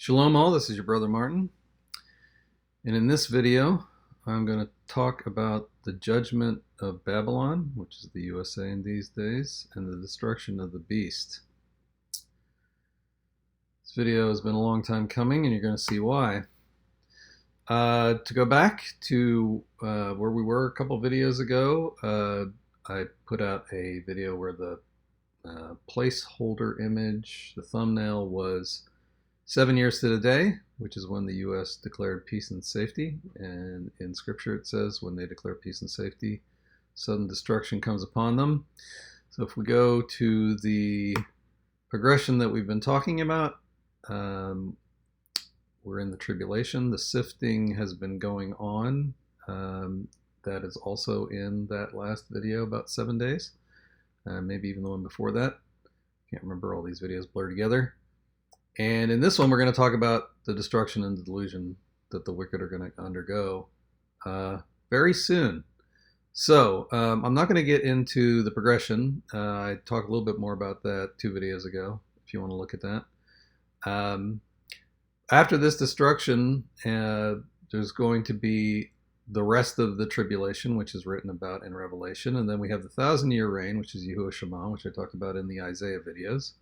Shalom all, this is your brother Martin, and in this video I'm going to talk about the judgment of Babylon, which is the USA in these days, and the destruction of the beast. This video has been a long time coming and you're going to see why. To go back to where we were a couple videos ago, I put out a video where the placeholder image, the thumbnail was 7 years to the day, which is when the U.S. declared peace and safety. And in Scripture it says when they declare peace and safety, sudden destruction comes upon them. So if we go to the progression that we've been talking about, we're in the tribulation. The sifting has been going on. That is also in that last video about 7 days, maybe even the one before that. Can't remember, all these videos blur together. And in this one, we're going to talk about the destruction and the delusion that the wicked are going to undergo very soon. So I'm not going to get into the progression. I talked a little bit more about that 2 videos ago, if you want to look at that. After this destruction, there's going to be the rest of the tribulation, which is written about in Revelation. And then we have the 1,000-year reign, which is Yahuwah Shema, which I talked about in the Isaiah videos.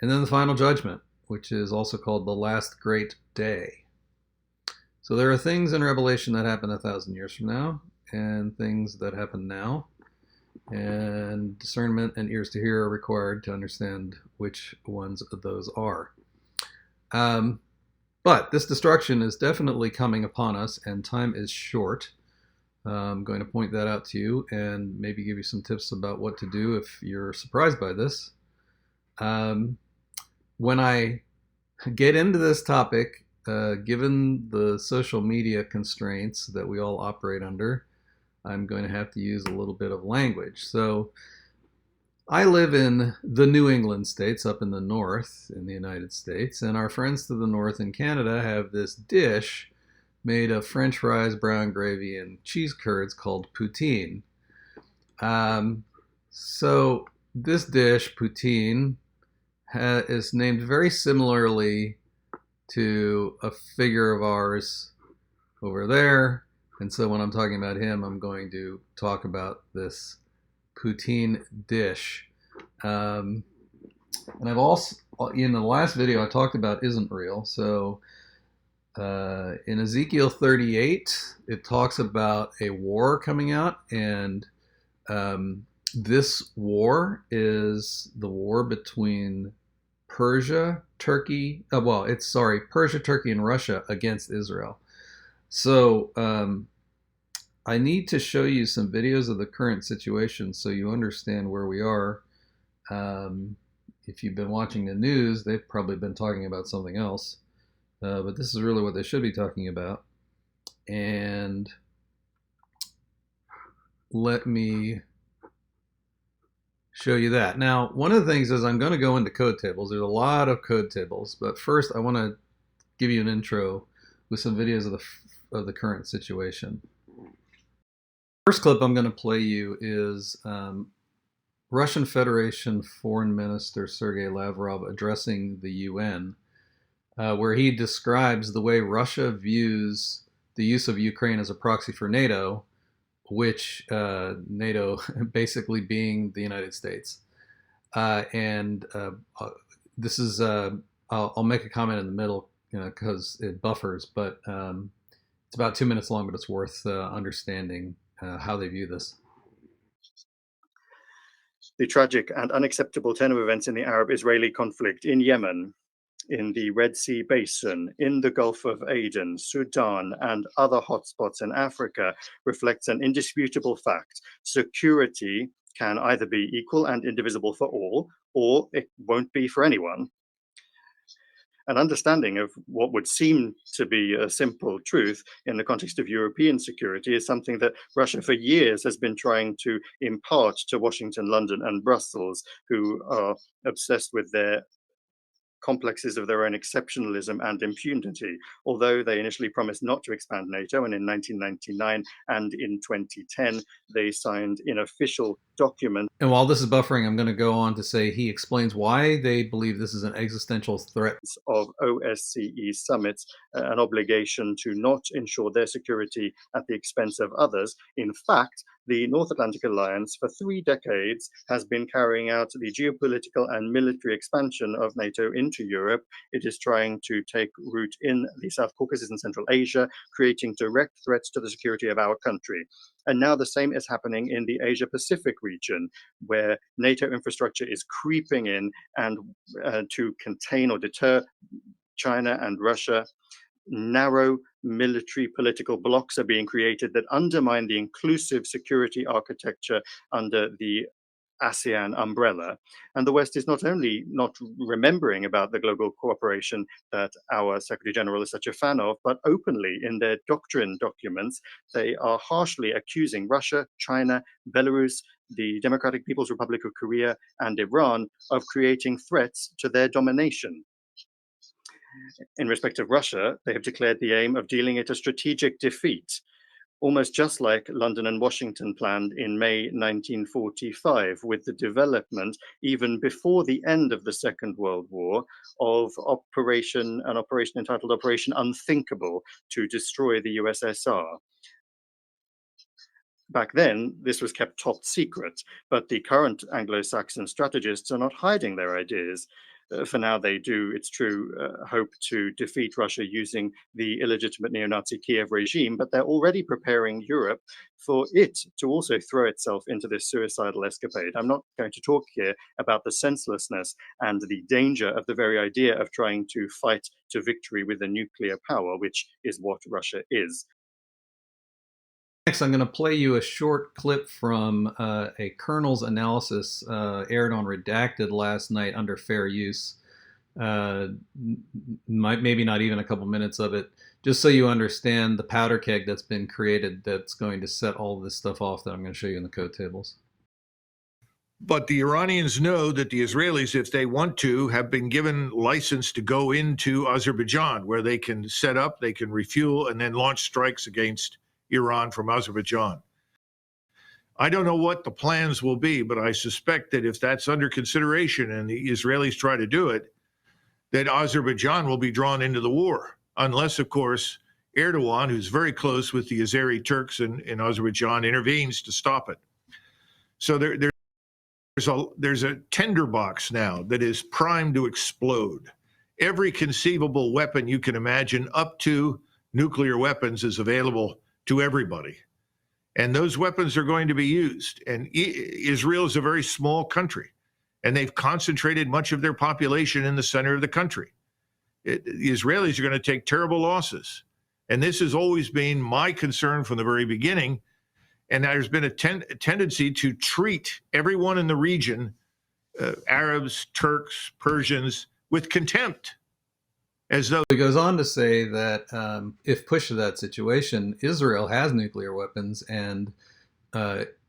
And then the final judgment, which is also called the last great day. So there are things in Revelation that happen 1,000 years from now, and things that happen now. And discernment and ears to hear are required to understand which ones of those are. But this destruction is definitely coming upon us, and time is short. I'm going to point that out to you and maybe give you some tips about what to do if you're surprised by this. When I get into this topic, given the social media constraints that we all operate under, I'm going to have to use a little bit of language. So I live in the New England states, up in the north in the United States, and our friends to the north in Canada have this dish made of French fries, brown gravy, and cheese curds called poutine. So this dish, poutine, is named very similarly to a figure of ours over there. And so when I'm talking about him, I'm going to talk about this poutine dish. And I've also, in the last video I talked about isn't real. So in Ezekiel 38, it talks about a war coming out, and this war is the war between Persia, Turkey, Persia, Turkey, and Russia against Israel. So I need to show you some videos of the current situation so you understand where we are. If you've been watching the news, they've probably been talking about something else. But this is really what they should be talking about. And let me show you that. Now, one of the things is I'm going to go into code tables. There's a lot of code tables, but first I want to give you an intro with some videos of the current situation. First clip I'm going to play you is Russian Federation Foreign Minister Sergei Lavrov addressing the UN, where he describes the way Russia views the use of Ukraine as a proxy for NATO, which NATO basically being the United States. This is, I'll make a comment in the middle because it buffers, but it's about 2 minutes long, but it's worth understanding how they view this. The tragic and unacceptable turn of events in the Arab-Israeli conflict in Yemen, in the Red Sea Basin, in the Gulf of Aden, Sudan, and other hotspots in Africa reflects an indisputable fact. Security can either be equal and indivisible for all, or it won't be for anyone. An understanding of what would seem to be a simple truth in the context of European security is something that Russia for years has been trying to impart to Washington, London, and Brussels, who are obsessed with their complexes of their own exceptionalism and impunity. Although they initially promised not to expand NATO, and in 1999 and in 2010 they signed in official document. And while this is buffering, I'm going to go on to say he explains why they believe this is an existential threat Of OSCE summits, an obligation to not ensure their security at the expense of others. In fact, the North Atlantic Alliance for 3 decades has been carrying out the geopolitical and military expansion of NATO into Europe. It is trying to take root in the South Caucasus and Central Asia, creating direct threats to the security of our country. And now the same is happening in the Asia-Pacific region, where NATO infrastructure is creeping in and to contain or deter China and Russia. Narrow military political blocs are being created that undermine the inclusive security architecture under the ASEAN umbrella. And the West is not only not remembering about the global cooperation that our Secretary General is such a fan of, but openly in their doctrine documents, they are harshly accusing Russia, China, Belarus, the Democratic People's Republic of Korea, and Iran of creating threats to their domination. In respect of Russia, they have declared the aim of dealing it a strategic defeat, almost just like London and Washington planned in May 1945, with the development, even before the end of the Second World War, of an operation entitled Operation Unthinkable to destroy the USSR. Back then, this was kept top secret, but the current Anglo-Saxon strategists are not hiding their ideas. For now, they do, it's true, hope to defeat Russia using the illegitimate neo-Nazi Kiev regime, but they're already preparing Europe for it to also throw itself into this suicidal escapade. I'm not going to talk here about the senselessness and the danger of the very idea of trying to fight to victory with a nuclear power, which is what Russia is. Next, I'm going to play you a short clip from a colonel's analysis aired on Redacted last night under fair use. Maybe not even a couple minutes of it, just so you understand the powder keg that's been created that's going to set all this stuff off that I'm going to show you in the code tables. But the Iranians know that the Israelis, if they want to, have been given license to go into Azerbaijan, where they can set up, they can refuel, and then launch strikes against Iran from Azerbaijan. I don't know what the plans will be, but I suspect that if that's under consideration and the Israelis try to do it, that Azerbaijan will be drawn into the war, unless, of course, Erdogan, who's very close with the Azeri Turks in Azerbaijan, intervenes to stop it. So there's a tinderbox now that is primed to explode. Every conceivable weapon you can imagine, up to nuclear weapons, is available to everybody. And those weapons are going to be used. And Israel is a very small country, and they've concentrated much of their population in the center of the country. The Israelis are going to take terrible losses. And this has always been my concern from the very beginning. And there's been a tendency to treat everyone in the region, Arabs, Turks, Persians, with contempt. As though he goes on to say that if pushed to that situation, Israel has nuclear weapons, and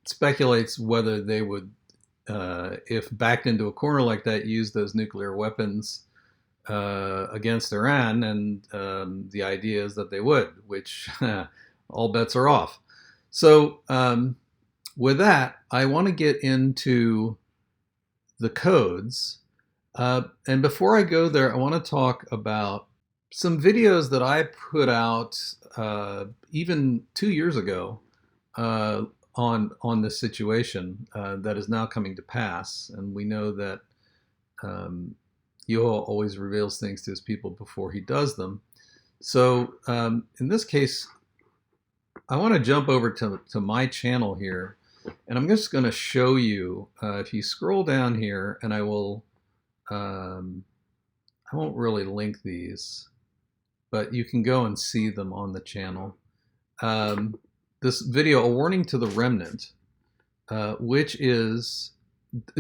speculates whether they would, if backed into a corner like that, use those nuclear weapons against Iran. And the idea is that they would, which all bets are off. So with that, I want to get into the codes. And before I go there, I want to talk about some videos that I put out even 2 years ago on this situation that is now coming to pass. And we know that Yehoah always reveals things to his people before he does them. So in this case, I want to jump over to my channel here, and I'm just going to show you, if you scroll down here, and I will, I won't really link these, but you can go and see them on the channel. This video, A Warning to the Remnant, which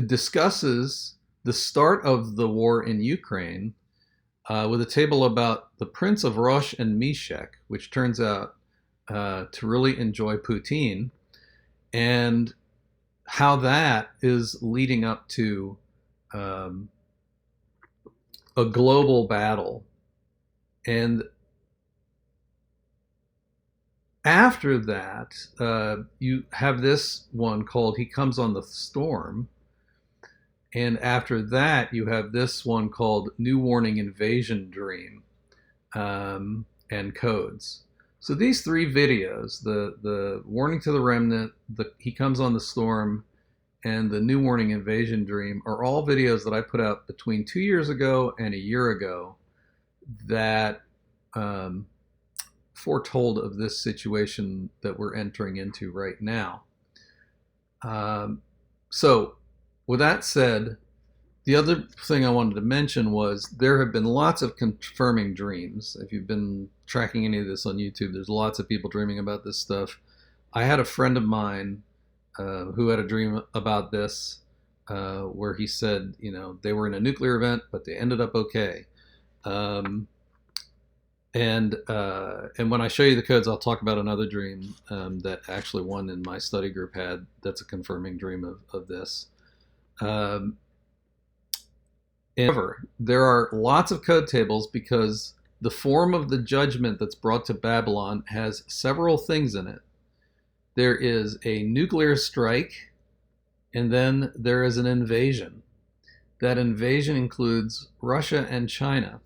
discusses the start of the war in Ukraine with a table about the Prince of Rosh and Meshech, which turns out to really enjoy Putin, and how that is leading up to a global battle. And After that, you have this one called He Comes on the Storm. And after that, you have this one called New Warning Invasion Dream, and Codes. So these three videos, the Warning to the Remnant, the He Comes on the Storm, and the New Warning Invasion Dream, are all videos that I put out between 2 years ago and a year ago that foretold of this situation that we're entering into right now. So with that said, the other thing I wanted to mention was there have been lots of confirming dreams. If you've been tracking any of this on YouTube, there's lots of people dreaming about this stuff. I had a friend of mine who had a dream about this, where he said, they were in a nuclear event, but they ended up okay. And when I show you the codes, I'll talk about another dream that actually one in my study group had. That's a confirming dream of this. However, there are lots of code tables because the form of the judgment that's brought to Babylon has several things in it. There is a nuclear strike, and then there is an invasion. That invasion includes Russia and China.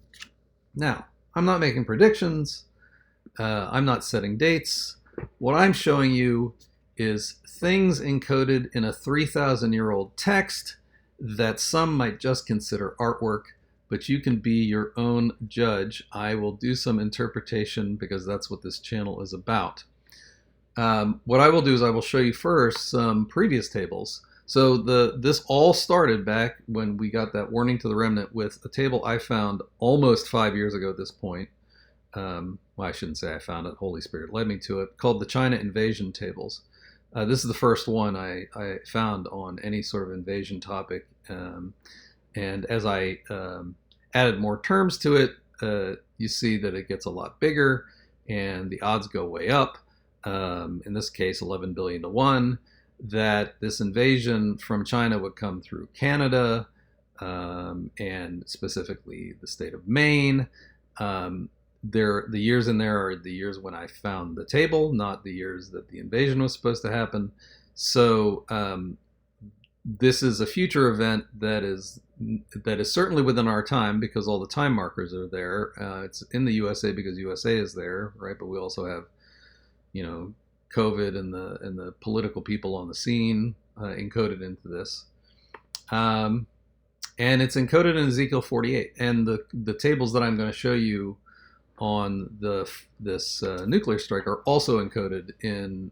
Now, I'm not making predictions. I'm not setting dates. What I'm showing you is things encoded in a 3,000-year-old text that some might just consider artwork, but you can be your own judge. I will do some interpretation because that's what this channel is about. What I will do is I will show you first some previous tables. So this all started back when we got that Warning to the Remnant with a table I found almost 5 years ago at this point. Well, I shouldn't say I found it. Holy Spirit led me to it, called the China Invasion Tables. This is the first one I found on any sort of invasion topic. And as I added more terms to it, you see that it gets a lot bigger and the odds go way up. In this case, 11 billion to 1, that this invasion from China would come through Canada, and specifically the state of Maine. The years in there are the years when I found the table, not the years that the invasion was supposed to happen. So this is a future event that is certainly within our time because all the time markers are there. It's in the USA because USA is there, right? But we also have, COVID and the political people on the scene encoded into this. And it's encoded in Ezekiel 48. And the tables that I'm going to show you on this nuclear strike are also encoded in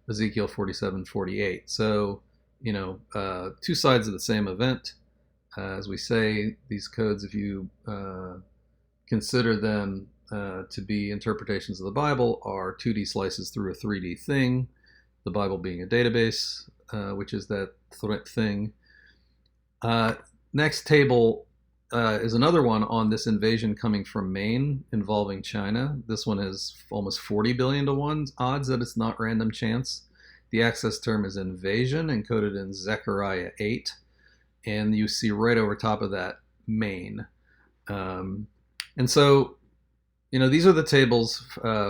Ezekiel 47, 48. So, two sides of the same event. As we say, these codes, if you consider them to be interpretations of the Bible, are 2D slices through a 3D thing, the Bible being a database, which is that thing. Next table is another one on this invasion coming from Maine involving China. This one has almost 40 billion to 1 odds that it's not random chance. The access term is invasion, encoded in Zechariah 8. And you see right over top of that, Maine. And so, these are the tables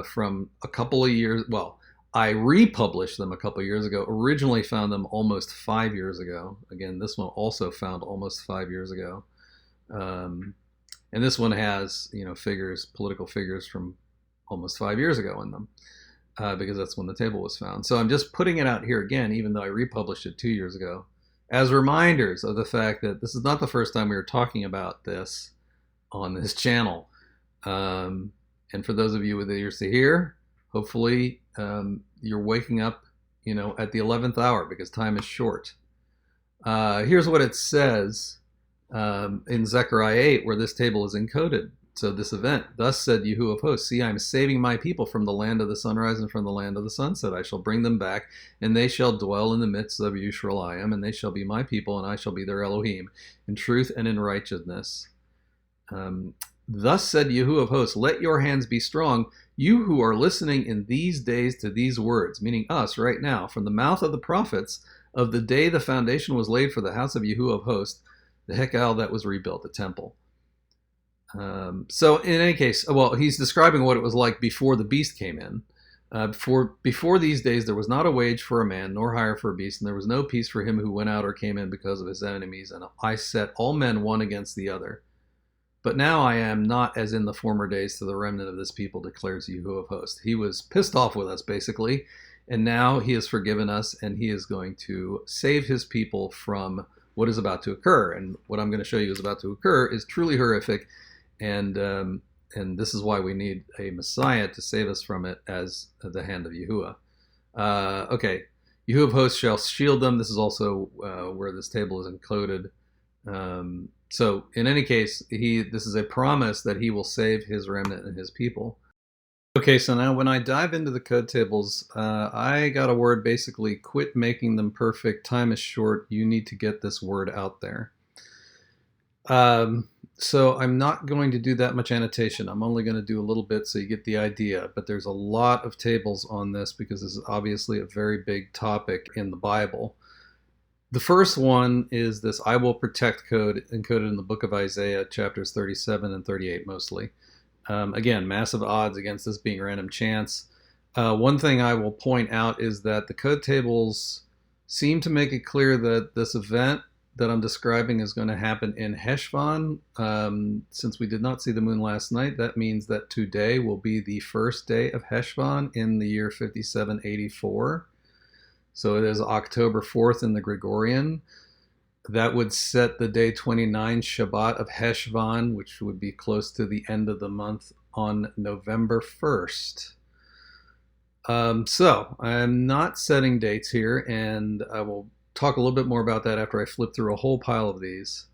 from a couple of years. Well, I republished them a couple of years ago. Originally found them almost 5 years ago. Again, this one also found almost 5 years ago. And this one has, political figures from almost 5 years ago in them, because that's when the table was found. So I'm just putting it out here again, even though I republished it 2 years ago, as reminders of the fact that this is not the first time we were talking about this on this channel. And for those of you with ears to hear, hopefully you're waking up, at the 11th hour because time is short. Here's what it says in Zechariah 8, where this table is encoded. So this event, thus said Yahuwah of hosts, see, I am saving my people from the land of the sunrise and from the land of the sunset. I shall bring them back, and they shall dwell in the midst of Yushalayim, and they shall be my people, and I shall be their Elohim, in truth and in righteousness. Thus said Yahuwah of hosts, let your hands be strong, you who are listening in these days to these words, meaning us right now, from the mouth of the prophets of the day the foundation was laid for the house of Yahuwah of hosts, the Hekal that was rebuilt, the temple. So in any case, well, he's describing what it was like before the beast came in. Before these days, there was not a wage for a man, nor hire for a beast, and there was no peace for him who went out or came in because of his enemies. And I set all men one against the other. But now I am not as in the former days to the remnant of this people, declares Yehu of hosts. He was pissed off with us, basically, and now he has forgiven us, and he is going to save his people from what is about to occur. And what I'm going to show you is about to occur is truly horrific, and this is why we need a Messiah to save us from it as the hand of Yahuwah. Okay, Yehu of hosts shall shield them. This is also where this table is encoded. So in any case, this is a promise that he will save his remnant and his people. Okay, so now when I dive into the code tables, I got a word basically, quit making them perfect. Time is short. You need to get this word out there. So I'm not going to do that much annotation. I'm only going to do a little bit so you get the idea. But there's a lot of tables on this because this is obviously a very big topic in the Bible. The first one is this I will protect code encoded in the book of Isaiah, chapters 37 and 38 mostly. Again, massive odds against this being random chance. One thing I will point out is that the code tables seem to make it clear that this event that I'm describing is going to happen in Heshvan. Since we did not see the moon last night, that means that today will be the first day of Heshvan in the year 5784. So it is October 4th in the Gregorian. That would set the day 29 Shabbat of Heshvan, which would be close to the end of the month on November 1st. So I'm not setting dates here, and I will talk a little bit more about that after I flip through a whole pile of these.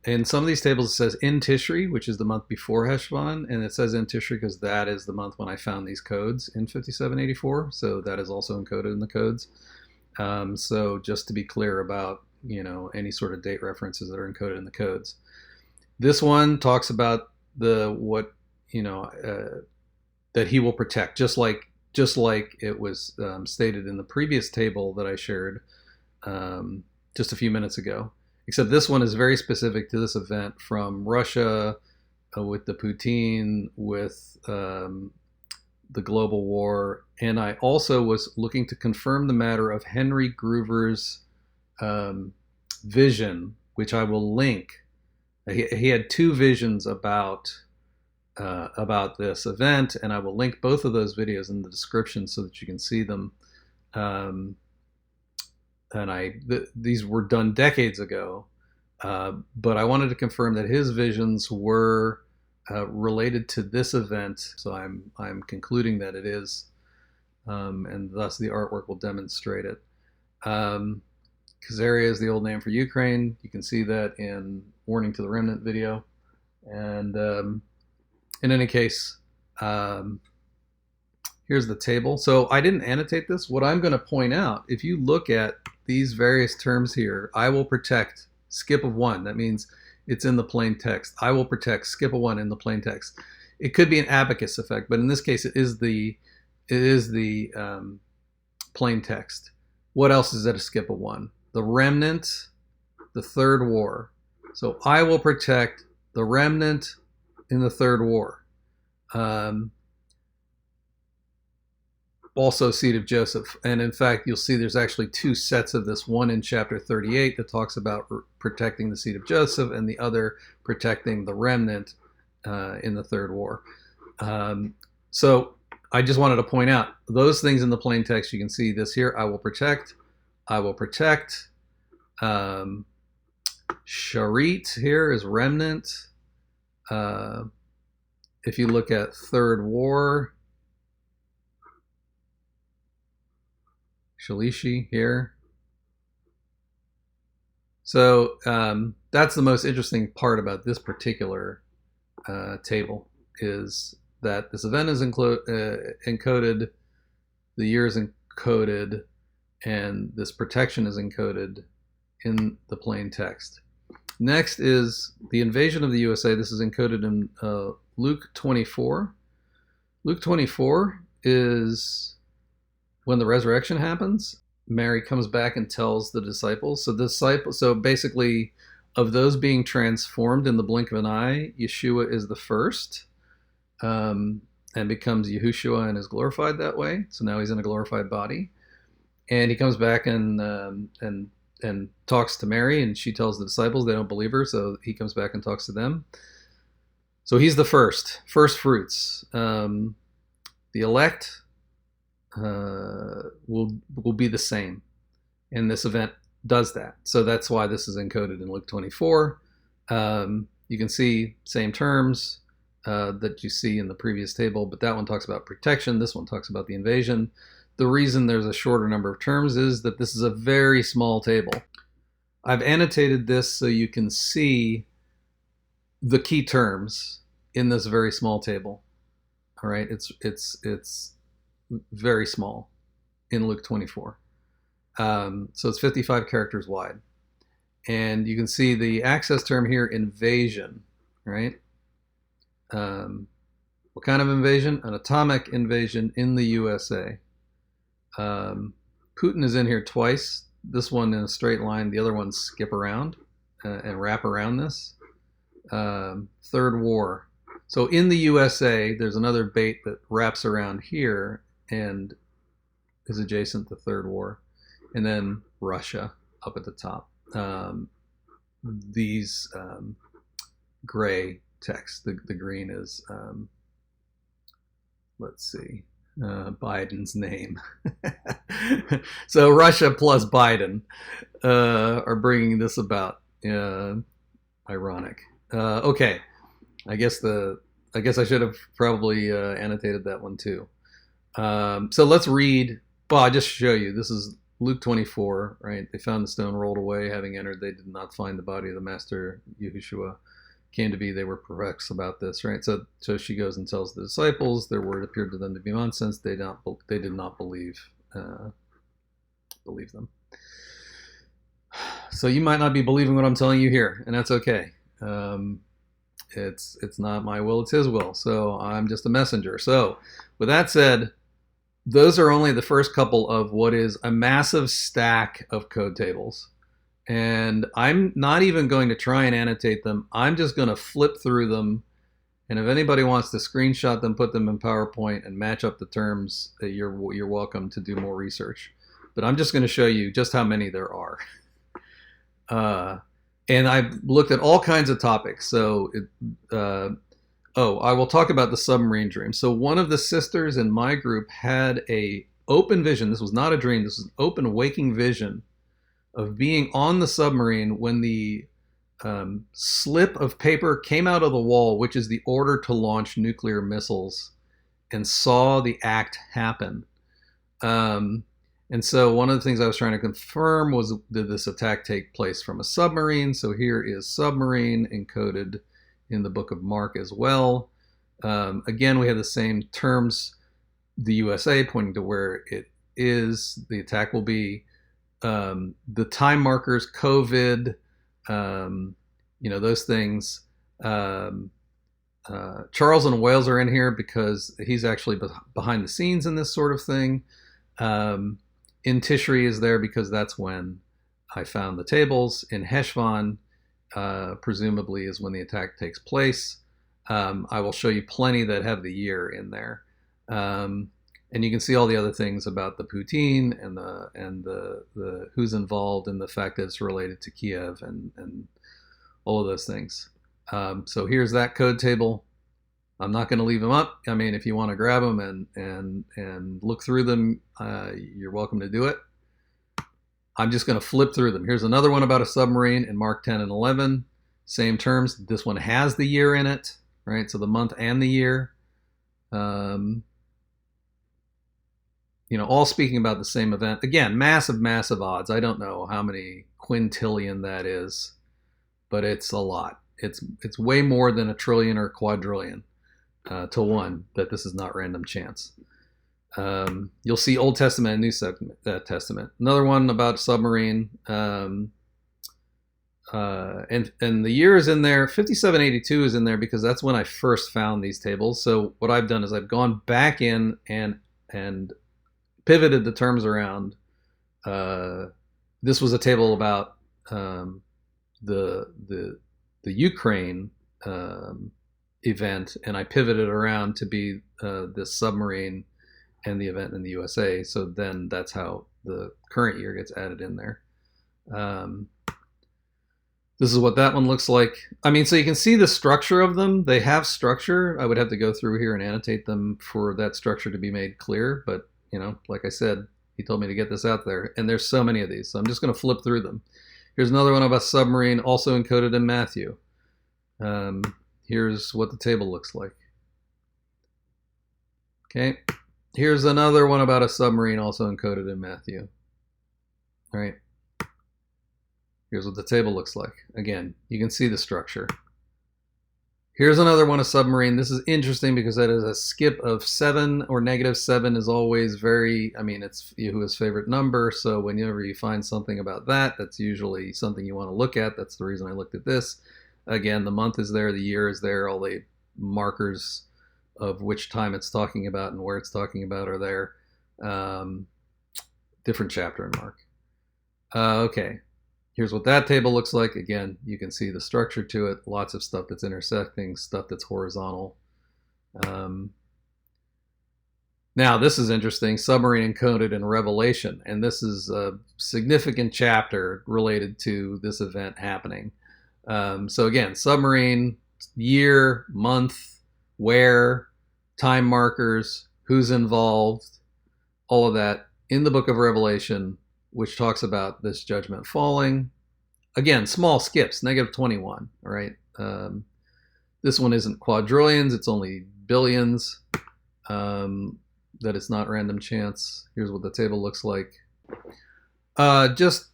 In some of these tables it says in Tishri, which is the month before Heshvan, and it says in Tishri because that is the month when I found these codes in 5784, so that is also encoded in the codes. So just to be clear about, any sort of date references that are encoded in the codes. This one talks about that he will protect, just like it was stated in the previous table that I shared just a few minutes ago. Except this one is very specific to this event from Russia, with the Putin, with the global war. And I also was looking to confirm the matter of Henry Gruver's vision, which I will link. He had two visions about this event, and I will link both of those videos in the description so that you can see them. These were done decades ago, but I wanted to confirm that his visions were related to this event. So I'm concluding that it is, and thus the artwork will demonstrate it. Khazaria is the old name for Ukraine. You can see that in Warning to the Remnant video. And in any case, here's the table. So I didn't annotate this. What I'm going to point out, if you look at these various terms here, I will protect, skip of one. That means it's in the plain text. I will protect, skip of one in the plain text. It could be an abacus effect, but in this case, it is the plain text. What else is at a skip of one? The remnant, the third war. So I will protect the remnant in the third war. Also seed of Joseph. And in fact, you'll see there's actually two sets of this, one in chapter 38 that talks about protecting the seed of Joseph, and the other protecting the remnant in the third war. So I just wanted to point out those things in the plain text. You can see this here. I will protect. I will protect. Sharit here is remnant. If you look at third war, Shalishi here. So that's the most interesting part about this particular table, is that this event is encoded, the year is encoded, and this protection is encoded in the plain text. Next is the invasion of the USA. This is encoded in Luke 24. Luke 24 is when the resurrection happens. Mary comes back and tells the disciples. So basically, of those being transformed in the blink of an eye, Yeshua is the first. and becomes Yahushua and is glorified that way. So now he's in a glorified body, and he comes back and talks to Mary, and she tells the disciples they don't believe her, so he comes back and talks to them. So he's the first fruits. The elect will be the same, and this event does that. So that's why this is encoded in Luke 24. You can see same terms that you see in the previous table, but that one talks about protection. This one talks about the invasion. The reason there's a shorter number of terms is that this is a very small table. I've annotated this so you can see the key terms in this very small table. All right, it's very small in Luke 24. So it's 55 characters wide. And you can see the access term here, invasion, right? What kind of invasion? An atomic invasion in the USA. Putin is in here twice. This one in a straight line, the other ones skip around and wrap around this. Third war. So in the USA, there's another bait that wraps around here and is adjacent to third war. And then Russia up at the top. These gray text, the green is, let's see, Biden's name. So Russia plus Biden are bringing this about. Ironic. Okay, I guess I should have probably annotated that one too. So let's read. Well, I just show you. This is Luke 24, right? They found the stone rolled away. Having entered, they did not find the body of the master. Yahushua came to be. They were perplexed about this, right? So she goes and tells the disciples. Their word appeared to them to be nonsense. They did not believe them. So you might not be believing what I'm telling you here, and that's okay. It's not my will, it's his will. So I'm just a messenger. So with that said, those are only the first couple of what is a massive stack of code tables. And I'm not even going to try and annotate them. I'm just going to flip through them. And if anybody wants to screenshot them, put them in PowerPoint and match up the terms, you're welcome to do more research. But I'm just going to show you just how many there are. And I've looked at all kinds of topics. So, I will talk about the submarine dream. So one of the sisters in my group had a open vision. This was not a dream. This was an open waking vision of being on the submarine when the slip of paper came out of the wall, which is the order to launch nuclear missiles, and saw the act happen. And so one of the things I was trying to confirm was, did this attack take place from a submarine? So here is submarine encoded in the book of Mark as well. Again, we have the same terms, the USA pointing to where it is. The attack will be the time markers, COVID, those things. Charles in Wales are in here because he's actually behind the scenes in this sort of thing. In Tishri is there because that's when I found the tables. In Heshvan, presumably is when the attack takes place. I will show you plenty that have the year in there. And you can see all the other things about the poutine and the who's involved and the fact that it's related to Kiev and all of those things. So here's that code table. I'm not going to leave them up. I mean, if you want to grab them and look through them, you're welcome to do it. I'm just going to flip through them. Here's another one about a submarine in Mark 10 and 11. Same terms. This one has the year in it, right? So the month and the year. All speaking about the same event. Again, massive, massive odds. I don't know how many quintillion that is, but it's a lot. It's way more than a trillion or quadrillion to one that this is not random chance. You'll see Old Testament and New Testament. Another one about submarine. And the year is in there. 5782 is in there because that's when I first found these tables. So what I've done is I've gone back in and pivoted the terms around. This was a table about the Ukraine event, and I pivoted around to be this submarine and the event in the USA. So then that's how the current year gets added in there. This is what that one looks like. I mean, so you can see the structure of them. They have structure. I would have to go through here and annotate them for that structure to be made clear. But, you know, like I said, he told me to get this out there. And there's so many of these. So I'm just going to flip through them. Here's another one about submarine, also encoded in Matthew. Here's what the table looks like. Okay. Here's another one about a submarine, also encoded in Matthew. All right. Here's what the table looks like. Again, you can see the structure. Here's another one, a submarine. This is interesting because that is a skip of 7 or -7 is always very, I mean, it's Yahuwah's favorite number. So whenever you find something about that, that's usually something you want to look at. That's the reason I looked at this. Again, the month is there, the year is there, all the markers of which time it's talking about and where it's talking about are there. Different chapter and mark. Okay. Here's what that table looks like. Again, you can see the structure to it. Lots of stuff that's intersecting, stuff that's horizontal. Now, this is interesting. Submarine encoded in Revelation. And this is a significant chapter related to this event happening. So again, submarine, year, month, where, time markers, who's involved, all of that in the book of Revelation, which talks about this judgment falling. Again, small skips, -21, all right? This one isn't quadrillions, it's only billions, that it's not random chance. Here's what the table looks like. Just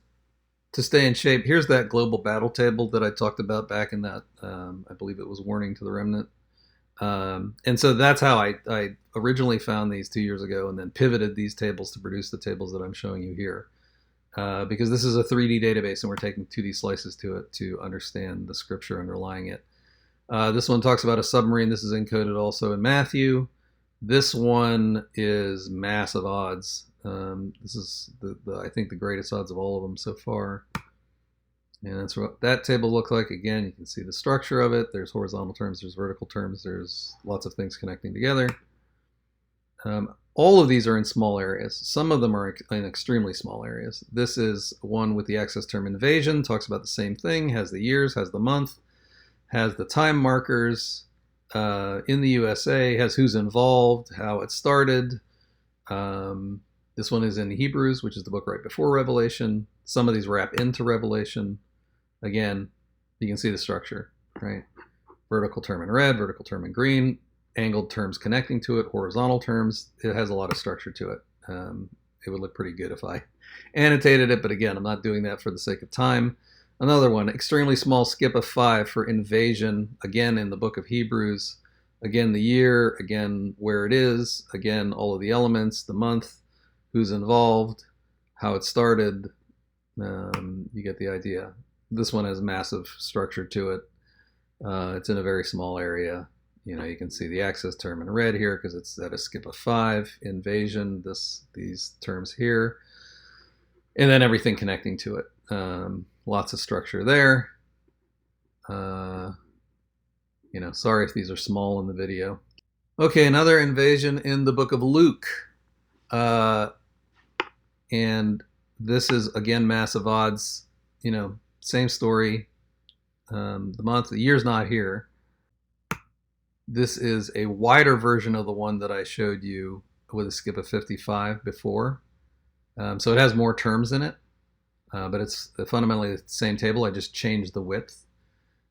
to stay in shape, here's that global battle table that I talked about back in that, I believe it was Warning to the Remnant. And so that's how I originally found these 2 years ago and then pivoted these tables to produce the tables that I'm showing you here. Because this is a 3D database and we're taking 2D slices to it to understand the scripture underlying it. This one talks about a submarine. This is encoded also in Matthew. This one is massive odds. This is, I think, the greatest odds of all of them so far. And that's what that table looks like. Again, you can see the structure of it. There's horizontal terms, there's vertical terms, there's lots of things connecting together. All of these are in small areas. Some of them are in extremely small areas. This is one with the access term invasion, talks about the same thing, has the years, has the month, has the time markers in the USA, has who's involved, how it started. This one is in Hebrews, which is the book right before Revelation. Some of these wrap into Revelation. Again, you can see the structure, right? Vertical term in red, vertical term in green, angled terms connecting to it, horizontal terms. It has a lot of structure to it. It would look pretty good if I annotated it, but again, I'm not doing that for the sake of time. Another one, extremely small skip of 5 for invasion, again in the book of Hebrews. Again, the year, again, where it is, again, all of the elements, the month, who's involved, how it started. You get the idea. This one has massive structure to it. It's in a very small area. You know, you can see the access term in red here because it's at a skip of 5. Invasion, these terms here. And then everything connecting to it. Lots of structure there. You know, sorry if these are small in the video. Okay, another invasion in the book of Luke. And this is, again, massive odds. You know, same story. The month, the year's not here. This is a wider version of the one that I showed you with a skip of 55 before. So it has more terms in it, but it's fundamentally the same table. I just changed the width.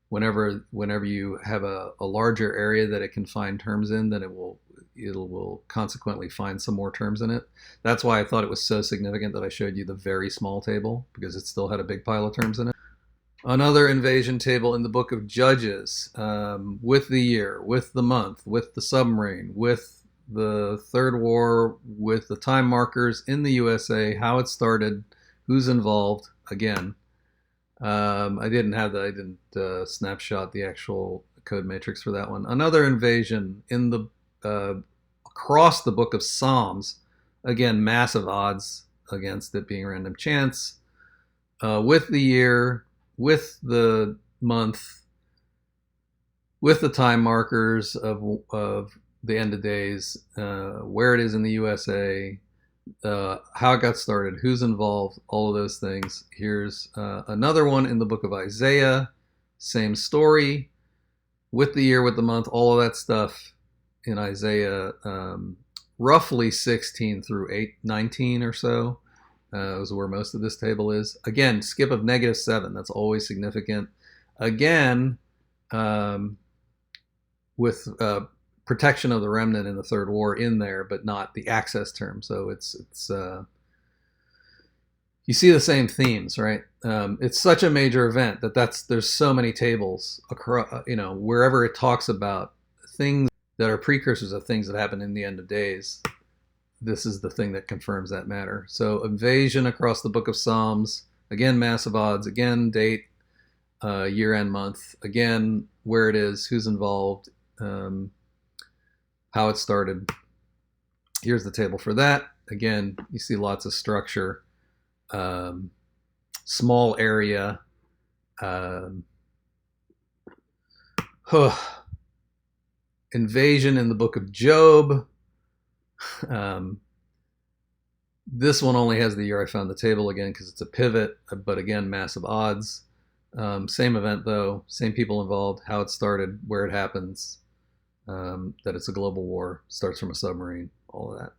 Whenever you have a larger area that it can find terms in, then it will consequently find some more terms in it. That's why I thought it was so significant that I showed you the very small table, because it still had a big pile of terms in it. Another invasion table in the book of Judges, with the year, with the month, with the submarine, with the third war, with the time markers in the USA, how it started, who's involved. Again, I didn't snapshot the actual code matrix for that one. Another invasion in the across the book of Psalms. Again, massive odds against it being random chance. With the year, with the month, with the time markers of the end of days, where it is in the USA, how it got started, who's involved, all of those things. Here's another one in the book of Isaiah, same story, with the year, with the month, all of that stuff in Isaiah, roughly 16 through 19 or so. Is where most of this table is. Again, skip of -7. That's always significant. Again, with protection of the remnant in the Third War in there, but not the access term. So it's you see the same themes, right? It's such a major event there's so many tables across, wherever it talks about things that are precursors of things that happen in the end of days. This is the thing that confirms that matter. So invasion across the book of Psalms, again, massive odds, again, date, year end, month, again, where it is, who's involved, how it started. Here's the table for that. Again, you see lots of structure, small area, invasion in the book of Job. This one only has the year I found the table again because it's a pivot, but again, massive odds. Same event though, same people involved, how it started, where it happens, that it's a global war, starts from a submarine, all of that.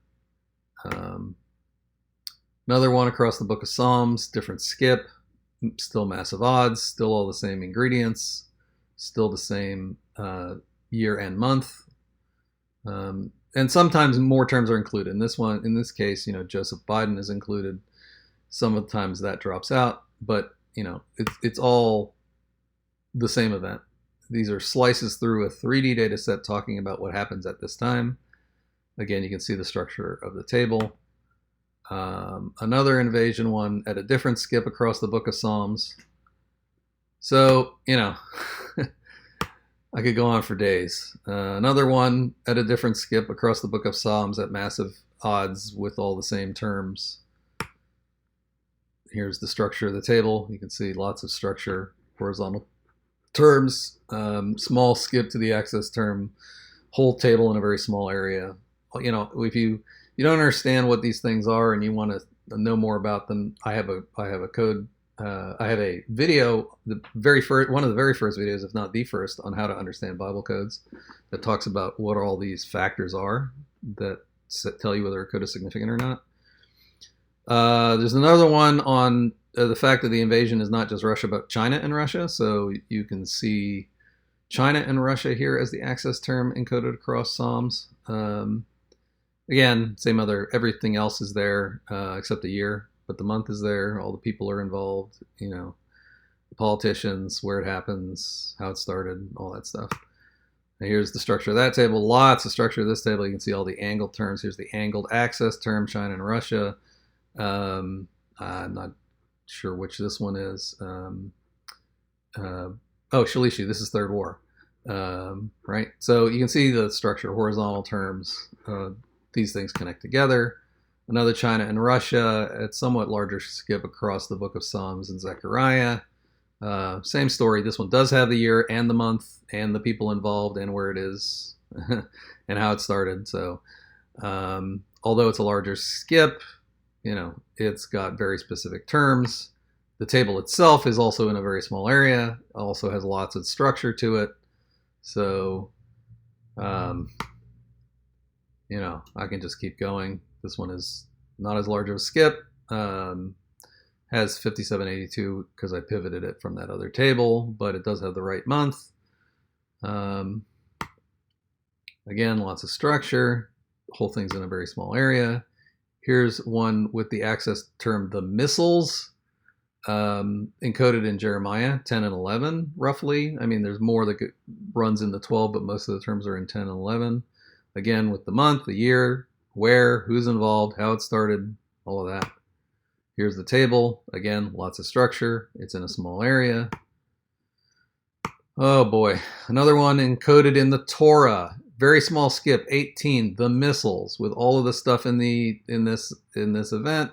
Another one across the book of Psalms, different skip, still massive odds, still all the same ingredients, still the same year and month. And sometimes more terms are included. In this case, Joseph Biden is included. Some of the times that drops out, but it's all the same event. These are slices through a 3D data set talking about what happens at this time. Again, you can see the structure of the table. Another invasion one at a different skip across the book of Psalms. So, I could go on for days. Another one at a different skip across the book of Psalms at massive odds with all the same terms. Here's the structure of the table. You can see lots of structure, horizontal terms, small skip to the access term, whole table in a very small area. If you don't understand what these things are and you want to know more about them, I have a code. I have a video, one of the very first videos, if not the first, on how to understand Bible codes, that talks about what all these factors are that tell you whether a code is significant or not. There's another one on the fact that the invasion is not just Russia, but China and Russia. So you can see China and Russia here as the access term encoded across Psalms. Again, everything else is there except the year. But the month is there, all the people are involved, the politicians, where it happens, how it started, all that stuff. And here's the structure of that table, lots of structure of this table. You can see all the angled terms. Here's the angled access term, China and Russia. I'm not sure which this one is. Shalishi, this is Third War, right? So you can see the structure, horizontal terms, these things connect together. Another China and Russia at somewhat larger skip across the book of Psalms and Zechariah. Same story. This one does have the year and the month and the people involved and where it is and how it started. So although it's a larger skip, it's got very specific terms. The table itself is also in a very small area, also has lots of structure to it. So, I can just keep going. This one is not as large of a skip. Has 5782 because I pivoted it from that other table, but it does have the right month. Again, lots of structure. The whole thing's in a very small area. Here's one with the access term, the missiles, encoded in Jeremiah 10 and 11, roughly. I mean, there's more that runs into 12, but most of the terms are in 10 and 11. Again, with the month, the year, where, who's involved, how it started, all of that. Here's the table. Again, lots of structure. It's in a small area. Oh boy. Another one encoded in the Torah. Very small skip, 18, the missiles, with all of the stuff in this event.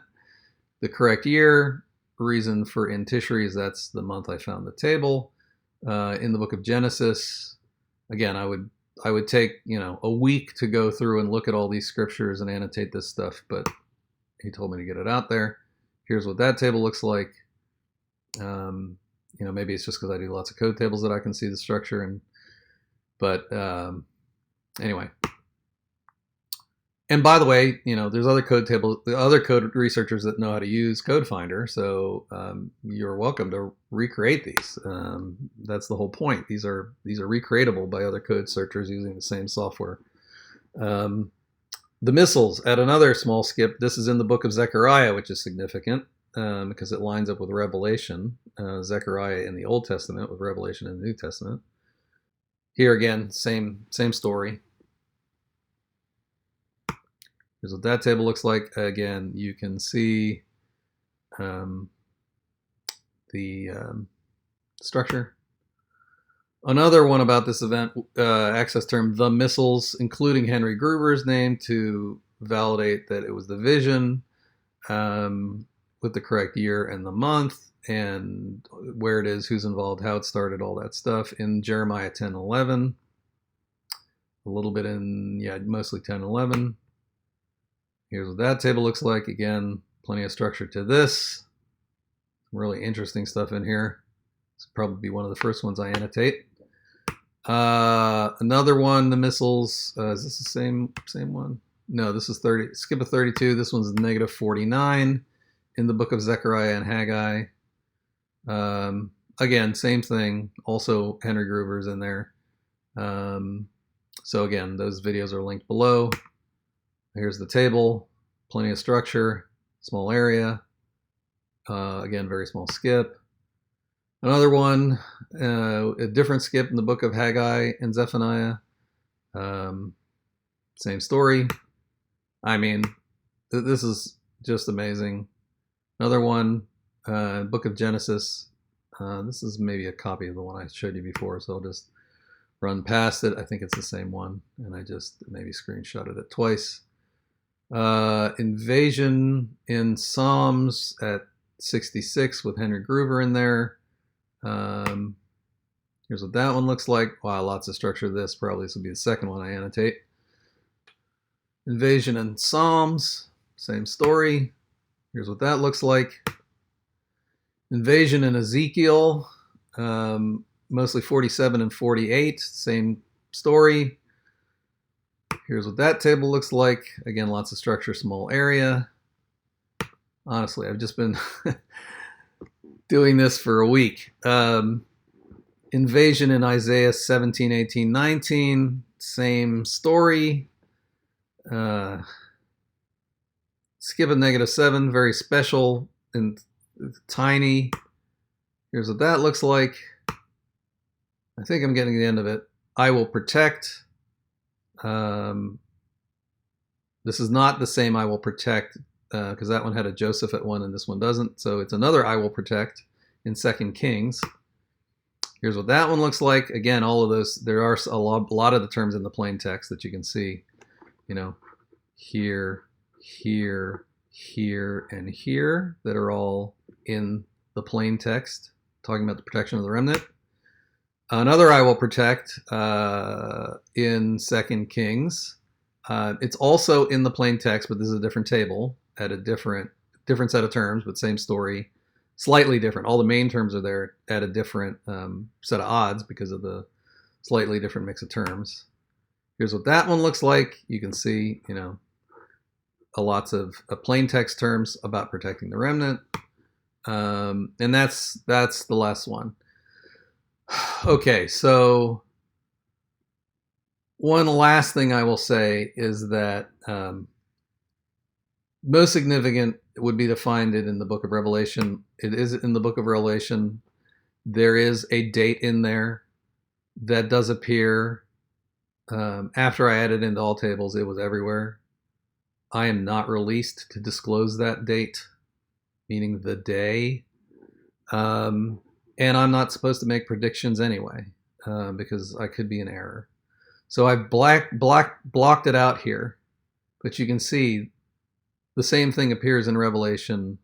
The correct year, reason for in Tishri is that's the month I found the table. In the book of Genesis, again, I would take, a week to go through and look at all these scriptures and annotate this stuff, but he told me to get it out there. Here's what that table looks like. Maybe it's just because I do lots of code tables that I can see the structure, but anyway. And by the way, there's other code tables, the other code researchers that know how to use Code Finder, so you're welcome to recreate these. That's the whole point. These are recreatable by other code searchers using the same software. The missiles, at another small skip, this is in the book of Zechariah, which is significant because it lines up with Revelation. Zechariah in the Old Testament with Revelation in the New Testament. Here again, same story. Here's what that table looks like. Again, you can see the structure. Another one about this event, access term, the missiles, including Henry Gruver's name to validate that it was the vision with the correct year and the month and where it is, who's involved, how it started, all that stuff in Jeremiah 10:11. A little bit in, mostly 10:11. Here's what that table looks like. Again, plenty of structure to this. Some really interesting stuff in here. This will probably be one of the first ones I annotate. Another one, the missiles. Is this the same one? No, this is 30. Skip a 32. This one's -49 in the book of Zechariah and Haggai. Again, same thing. Also, Henry Gruver's in there. So again, those videos are linked below. Here's the table, plenty of structure, small area. Again, very small skip. Another one, a different skip in the book of Haggai and Zephaniah. Same story. I mean, this is just amazing. Another one, book of Genesis. This is maybe a copy of the one I showed you before, so I'll just run past it. I think it's the same one, and I just maybe screenshotted it twice. Invasion in Psalms at 66 with Henry Gruver in there. Here's what that one looks like. Wow, lots of structure to this. Probably this will be the second one I annotate. Invasion in Psalms, same story. Here's what that looks like. Invasion in Ezekiel, mostly 47 and 48, same story. Here's what that table looks like. Again, lots of structure, small area. Honestly, I've just been doing this for a week. Invasion in Isaiah 17, 18, 19, same story. Skip a -7, very special and tiny. Here's what that looks like. I think I'm getting to the end of it. I will protect. This is not the same I will protect because that one had a Joseph at one and this one doesn't. So it's another I will protect in 2 Kings. Here's what that one looks like. Again, all of those, there are a lot of the terms in the plain text that you can see, here, here, here, and here that are all in the plain text, talking about the protection of the remnant. Another I will protect in 2 Kings. It's also in the plain text, but this is a different table at a different set of terms, but same story, slightly different. All the main terms are there at a different set of odds because of the slightly different mix of terms. Here's what that one looks like. You can see, lots of plain text terms about protecting the remnant. And that's the last one. Okay, so one last thing I will say is that most significant would be to find it in the book of Revelation. It is in the book of Revelation. There is a date in there that does appear. After I added into all tables, it was everywhere. I am not released to disclose that date, meaning the day. And I'm not supposed to make predictions anyway, because I could be in error. So I've blocked it out here, but you can see the same thing appears in Revelation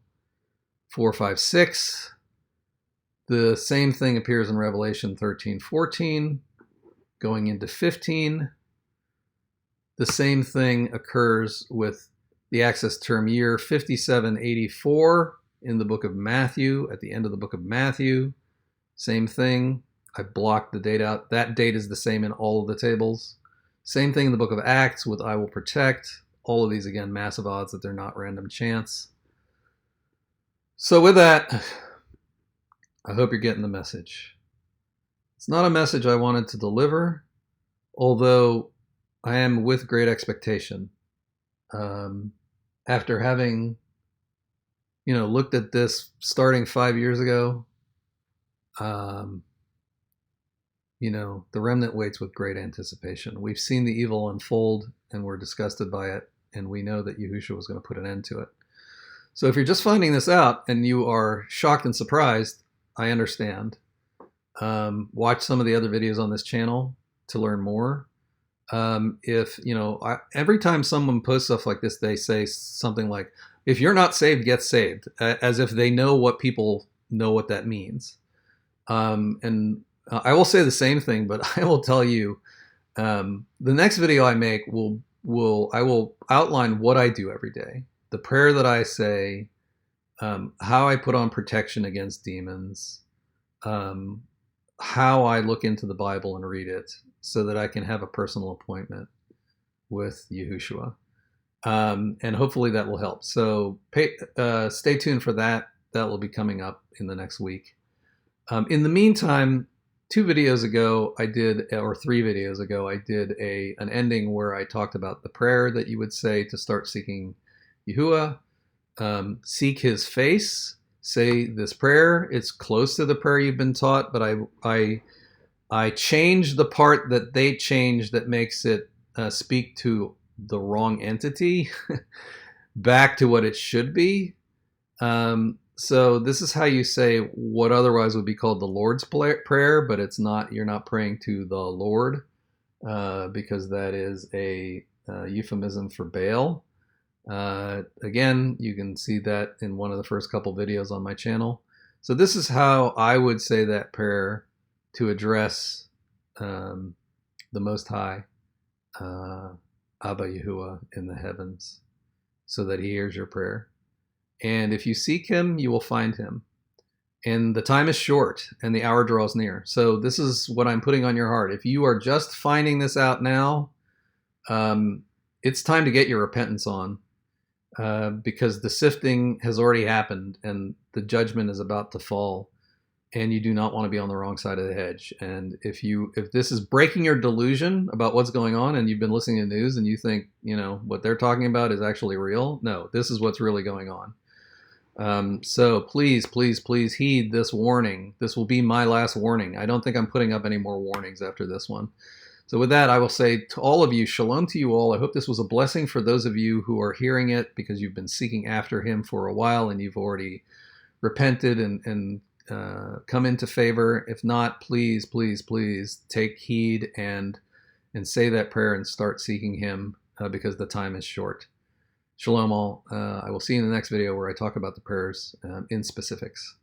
4, 5, 6. The same thing appears in Revelation 13, 14. going into 15. The same thing occurs with the axis term year 5784 in the book of Matthew, at the end of the book of Matthew. Same thing. I blocked the date out. That date is the same in all of the tables. Same thing in the book of Acts with I will protect. All of these, again, massive odds that they're not random chance. So with that, I hope you're getting the message. It's not a message I wanted to deliver, although I am with great expectation. After having, looked at this starting 5 years ago, the remnant waits with great anticipation. We've seen the evil unfold, and we're disgusted by it, and we know that Yahushua was going to put an end to it. So if you're just finding this out and you are shocked and surprised, I understand. Watch some of the other videos on this channel to learn more. Every time someone posts stuff like this, they say something like, if you're not saved, get saved, as if they know what people know what that means. And I will say the same thing, but I will tell you, the next video I make I will outline what I do every day, the prayer that I say, how I put on protection against demons, how I look into the Bible and read it so that I can have a personal appointment with Yahushua. And hopefully that will help. So stay tuned for that. That will be coming up in the next week. In the meantime, 3 videos ago, I did an ending where I talked about the prayer that you would say to start seeking Yahuwah. Seek his face. Say this prayer. It's close to the prayer you've been taught, but I changed the part that they changed that makes it speak to the wrong entity back to what it should be. So this is how you say what otherwise would be called the Lord's Prayer, but it's not. You're not praying to the Lord because that is a euphemism for Baal. Again, you can see that in one of the first couple videos on my channel. So this is how I would say that prayer to address the Most High, Abba Yahuwah in the heavens, so that he hears your prayer. And if you seek him, you will find him. And the time is short and the hour draws near. So this is what I'm putting on your heart. If you are just finding this out now, it's time to get your repentance on, because the sifting has already happened and the judgment is about to fall, and you do not want to be on the wrong side of the hedge. And if this is breaking your delusion about what's going on, and you've been listening to the news and you think, what they're talking about is actually real, no, this is what's really going on. So please, please, please heed this warning. This will be my last warning. I don't think I'm putting up any more warnings after this one. So with that, I will say to all of you, shalom to you all. I hope this was a blessing for those of you who are hearing it because you've been seeking after him for a while and you've already repented and come into favor. If not, please, please, please take heed and say that prayer and start seeking him because the time is short. Shalom all. I will see you in the next video where I talk about the prayers in specifics.